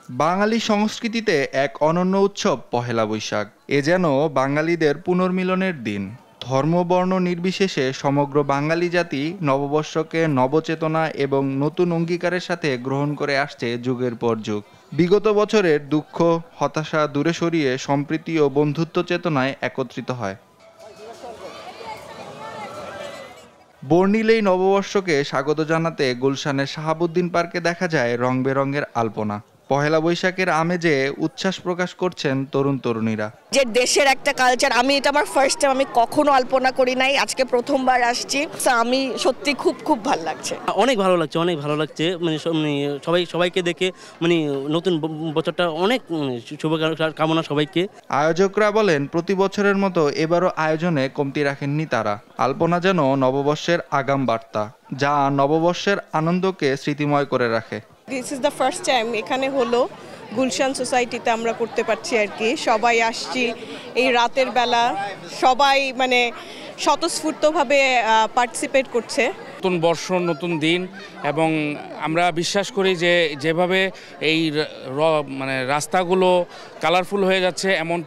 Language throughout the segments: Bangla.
বাঙালি সংস্কৃতিতে এক অনন্য উৎসব পহেলা বৈশাখ। এ যেন বাঙালিদের পুনর্মিলনের দিন। ধর্ম বর্ণ নির্বিশেষে সমগ্র বাঙালি জাতি নববর্ষকে নবচেতনা এবং নতুন অঙ্গীকারের সাথে গ্রহণ করে আসছে যুগের পর যুগ। বিগত বছরের দুঃখ হতাশা দূরে সরিয়ে সম্প্রীতি ও বন্ধুত্ব চেতনায় একত্রিত হয়। বর্ণিলেই নববর্ষকে স্বাগত জানাতে গুলশানের শাহাবুদ্দিন পার্কে দেখা যায় রং বেরঙের আলপনা। পহেলা বৈশাখের আমেজে উচ্ছ্বাস প্রকাশ করছেন তরুণ তরুণীরা। যে দেশের একটা কালচার, এটা আমার ফার্স্ট টাইম, আমি কখনো আলপনা করি নাই, আজকে প্রথমবার আসছি। আমি সত্যি খুব ভালো লাগছে। অনেক ভালো লাগছে মানে সবাইকে দেখে মানে নতুন বছরটা অনেক শুভকামনা সবাইকে। আয়োজকরা বলেন প্রতি বছরের মতো এবারও আয়োজনে কমতি রাখেননি তারা। আলপনা যেন নববর্ষের আগাম বার্তা, যা নববর্ষের আনন্দকে স্মৃতিময় করে রাখে। This is the first time এখানে হলো গুলশান সোসাইটিতে আমরা করতে পারছি আর কি। সবাই আসছি এই রাতের বেলা, সবাই মানে স্বতঃস্ফূর্তভাবে পার্টিসিপেট করছে। নতুন বর্ষ নতুন দিন, এবং আমরা বিশ্বাস করি যে যেভাবে এই মানে রাস্তাগুলো কালারফুল হয়ে যাচ্ছে, এমন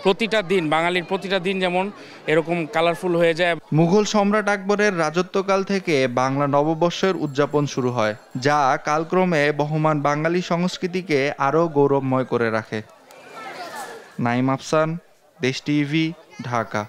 প্রতিটা দিন বাঙালির প্রতিটা দিন যেমন এরকম কালারফুল হয়ে যায়। মুঘল সম্রাট আকবরের রাজত্বকাল থেকে বাংলা নববর্ষের উদযাপন শুরু হয়, যা কালক্রমে বহমান বাঙালি সংস্কৃতিকে আরও গৌরবময় করে রাখে। নাইম আফসান, দেশ টিভি, ঢাকা।